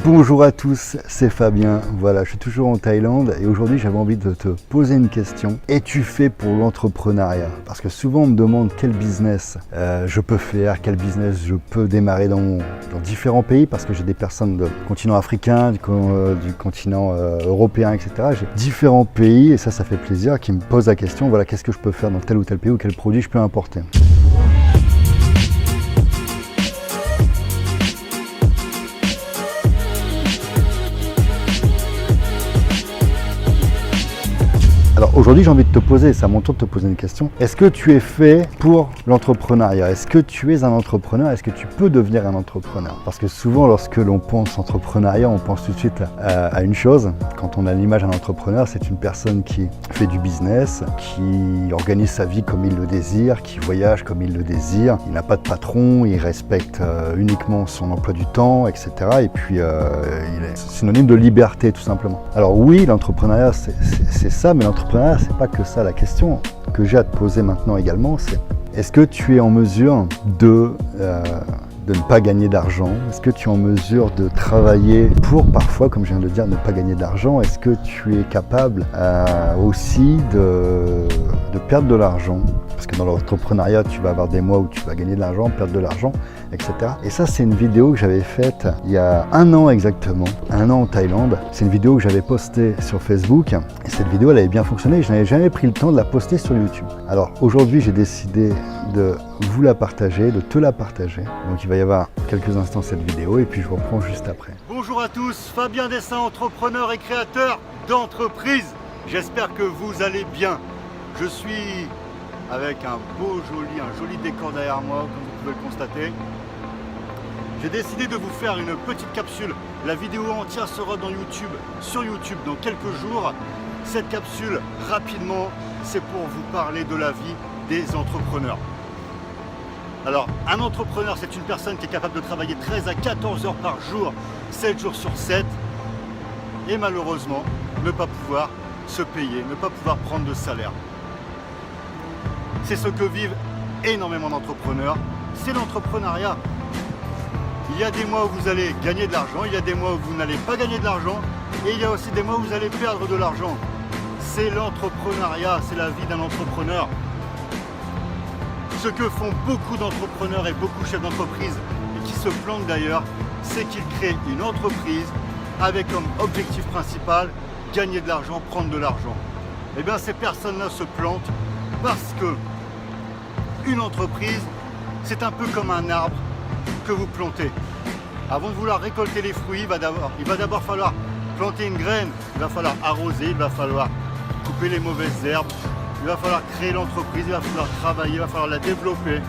Bonjour à tous, c'est Fabien. Voilà, je suis toujours en Thaïlande et aujourd'hui j'avais envie de te poser une question. Es-tu fait pour l'entrepreneuriat? Parce que souvent on me demande quel business je peux faire, quel business je peux démarrer dans différents pays, parce que j'ai des personnes du continent africain, du continent européen, etc. J'ai différents pays et ça fait plaisir, qui me posent la question, voilà, qu'est-ce que je peux faire dans tel ou tel pays ou quel produit je peux importer. Alors aujourd'hui j'ai envie de te poser, c'est à mon tour de te poser une question. Est-ce que tu es fait pour l'entrepreneuriat? Est-ce que tu es un entrepreneur? Est-ce que tu peux devenir un entrepreneur? Parce que souvent lorsque l'on pense entrepreneuriat, on pense tout de suite à une chose. Quand on a l'image d'un entrepreneur, c'est une personne qui fait du business, qui organise sa vie comme il le désire, qui voyage comme il le désire. Il n'a pas de patron, il respecte uniquement son emploi du temps, etc. Et puis il est synonyme de liberté tout simplement. Alors oui, l'entrepreneuriat c'est ça, mais l'entrepreneuriat c'est pas que ça. La question que j'ai à te poser maintenant également, c'est est-ce que tu es en mesure de ne pas gagner d'argent? Est-ce que tu es en mesure de travailler pour parfois, comme je viens de le dire, ne pas gagner d'argent? Est-ce que tu es capable aussi de perdre de l'argent? Parce que dans l'entrepreneuriat, tu vas avoir des mois où tu vas gagner de l'argent, perdre de l'argent, etc. Et ça, c'est une vidéo que j'avais faite il y a 1 an exactement, 1 an en Thaïlande. C'est une vidéo que j'avais postée sur Facebook. Et cette vidéo, elle avait bien fonctionné. Je n'avais jamais pris le temps de la poster sur YouTube. Alors aujourd'hui, j'ai décidé de vous la partager, de te la partager. Donc il va y avoir quelques instants cette vidéo et puis je reprends juste après. Bonjour à tous, Fabien Dessin, entrepreneur et créateur d'entreprise. J'espère que vous allez bien. Je suis avec un joli décor derrière moi, comme vous pouvez le constater. J'ai décidé de vous faire une petite capsule. La vidéo entière sera sur YouTube dans quelques jours. Cette capsule, rapidement, c'est pour vous parler de la vie des entrepreneurs. Alors, un entrepreneur, c'est une personne qui est capable de travailler 13 à 14 heures par jour, 7 jours sur 7, et malheureusement, ne pas pouvoir se payer, ne pas pouvoir prendre de salaire. C'est ce que vivent énormément d'entrepreneurs, c'est l'entrepreneuriat. Il y a des mois où vous allez gagner de l'argent, il y a des mois où vous n'allez pas gagner de l'argent, et il y a aussi des mois où vous allez perdre de l'argent. C'est l'entrepreneuriat, c'est la vie d'un entrepreneur. Ce que font beaucoup d'entrepreneurs et beaucoup de chefs d'entreprise, et qui se plantent d'ailleurs, c'est qu'ils créent une entreprise avec comme objectif principal gagner de l'argent, prendre de l'argent. Et bien ces personnes-là se plantent parce que une entreprise, c'est un peu comme un arbre que vous plantez. Avant de vouloir récolter les fruits, il va d'abord falloir planter une graine, il va falloir arroser, il va falloir couper les mauvaises herbes, il va falloir créer l'entreprise, il va falloir travailler, il va falloir la développer,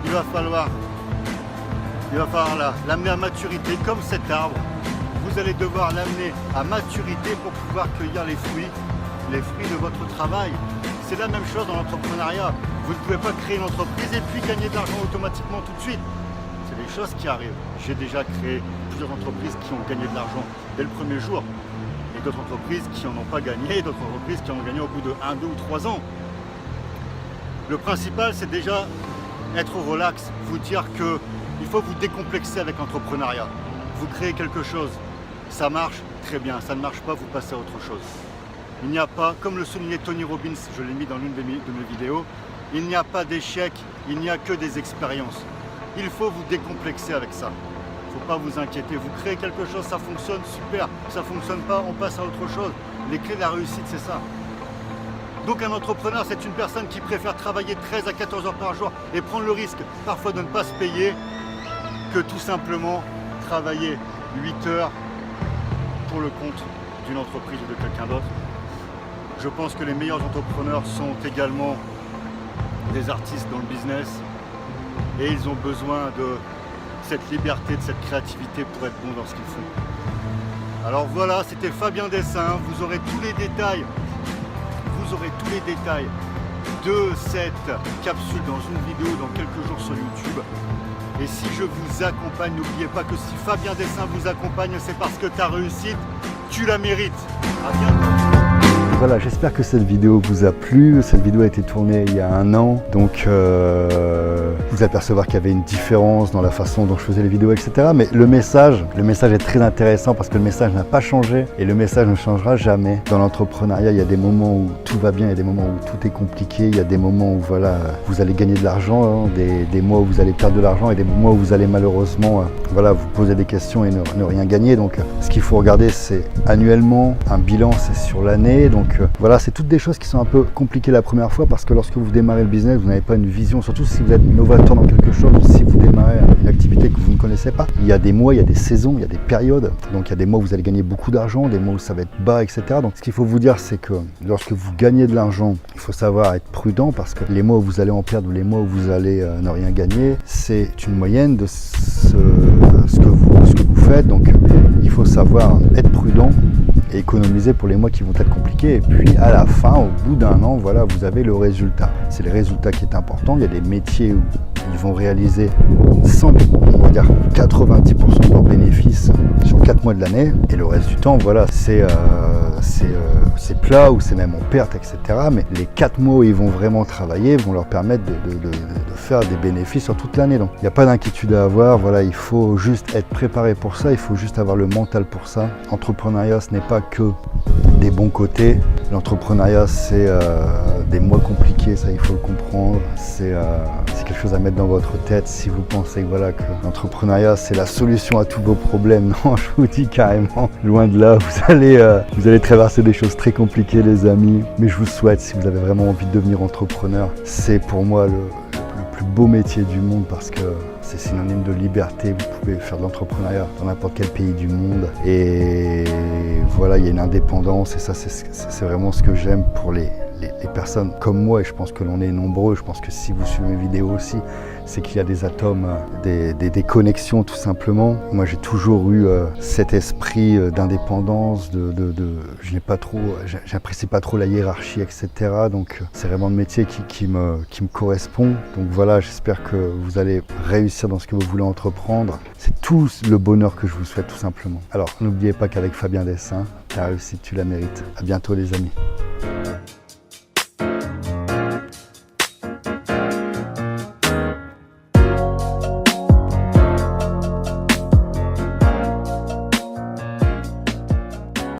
il va falloir l'amener à maturité comme cet arbre. Vous allez devoir l'amener à maturité pour pouvoir cueillir les fruits de votre travail. C'est la même chose dans l'entrepreneuriat. Vous ne pouvez pas créer une entreprise et puis gagner de l'argent automatiquement tout de suite. C'est des choses qui arrivent. J'ai déjà créé plusieurs entreprises qui ont gagné de l'argent dès le premier jour. Et d'autres entreprises qui n'en ont pas gagné, d'autres entreprises qui en ont gagné au bout de 1, 2 ou 3 ans. Le principal, c'est déjà être relax, vous dire qu'il faut vous décomplexer avec l'entrepreneuriat. Vous créez quelque chose, ça marche, très bien, ça ne marche pas, vous passez à autre chose. Il n'y a pas, comme le soulignait Tony Robbins, je l'ai mis dans l'une de mes vidéos, il n'y a pas d'échec, il n'y a que des expériences. Il faut vous décomplexer avec ça. Il ne faut pas vous inquiéter, vous créez quelque chose, ça fonctionne, super, ça ne fonctionne pas, on passe à autre chose. Les clés de la réussite, c'est ça. Donc un entrepreneur, c'est une personne qui préfère travailler 13 à 14 heures par jour et prendre le risque parfois de ne pas se payer que tout simplement travailler 8 heures pour le compte d'une entreprise ou de quelqu'un d'autre. Je pense que les meilleurs entrepreneurs sont également des artistes dans le business et ils ont besoin de cette liberté, de cette créativité pour être bons dans ce qu'ils font. Alors voilà, c'était Fabien Dessin, vous aurez tous les détails de cette capsule dans une vidéo dans quelques jours sur YouTube. Et si je vous accompagne, n'oubliez pas que si Fabien Dessin vous accompagne, c'est parce que ta réussite, tu la mérites. À bientôt. voilà, j'espère que cette vidéo vous a plu. Cette vidéo a été tournée il y a 1 an, donc vous apercevoir qu'il y avait une différence dans la façon dont je faisais les vidéos, etc. Mais le message est très intéressant parce que le message n'a pas changé et le message ne changera jamais. Dans l'entrepreneuriat, il y a des moments où tout va bien, il y a des moments où tout est compliqué, il y a des moments où voilà, vous allez gagner de l'argent, des mois où vous allez perdre de l'argent et des mois où vous allez malheureusement voilà, vous poser des questions et ne rien gagner. Donc ce qu'il faut regarder, c'est annuellement, un bilan, c'est sur l'année. Donc voilà, c'est toutes des choses qui sont un peu compliquées la première fois parce que lorsque vous démarrez le business, vous n'avez pas une vision, surtout si vous êtes novateur dans quelque chose, si vous démarrez une activité que vous ne connaissez pas. Il y a des mois, il y a des saisons, il y a des périodes. Donc il y a des mois où vous allez gagner beaucoup d'argent, des mois où ça va être bas, etc. Donc ce qu'il faut vous dire, c'est que lorsque vous gagnez de l'argent, il faut savoir être prudent parce que les mois où vous allez en perdre ou les mois où vous allez ne rien gagner, c'est une moyenne de ce que vous faites. Donc il faut savoir être prudent et économiser pour les mois qui vont être compliqués. Et puis à la fin, au bout d'1 an, voilà, vous avez le résultat. C'est le résultat qui est important. Il y a des métiers où ils vont réaliser 90% de leurs bénéfices sur 4 mois de l'année. Et le reste du temps, voilà, c'est plat ou c'est même en perte, etc. Mais les 4 mois où ils vont vraiment travailler vont leur permettre de faire des bénéfices sur toute l'année. Donc il n'y a pas d'inquiétude à avoir. Voilà, il faut juste être préparé pour ça. Il faut juste avoir le mental pour ça. L'entrepreneuriat, ce n'est pas que des bons côtés. L'entrepreneuriat, c'est des mois compliqués, ça il faut le comprendre. C'est quelque chose à mettre dans votre tête si vous pensez que, voilà, que l'entrepreneuriat c'est la solution à tous vos problèmes. Non, je vous dis carrément, loin de là, vous allez traverser des choses très compliquées, les amis. Mais je vous souhaite, si vous avez vraiment envie de devenir entrepreneur, c'est pour moi le plus beau métier du monde parce que c'est synonyme de liberté. Vous pouvez faire de l'entrepreneuriat dans n'importe quel pays du monde et voilà, il y a une indépendance et ça c'est vraiment ce que j'aime pour les personnes comme moi et je pense que l'on est nombreux. Je pense que si vous suivez mes vidéos aussi, c'est qu'il y a des atomes, des connexions tout simplement. Moi j'ai toujours eu cet esprit d'indépendance, j'apprécie pas trop la hiérarchie, etc. Donc c'est vraiment le métier qui me correspond. Donc voilà, j'espère que vous allez réussir dans ce que vous voulez entreprendre. C'est tout le bonheur que je vous souhaite tout simplement. Alors n'oubliez pas qu'avec Fabien Dessin, ta réussite tu la mérites. À bientôt les amis.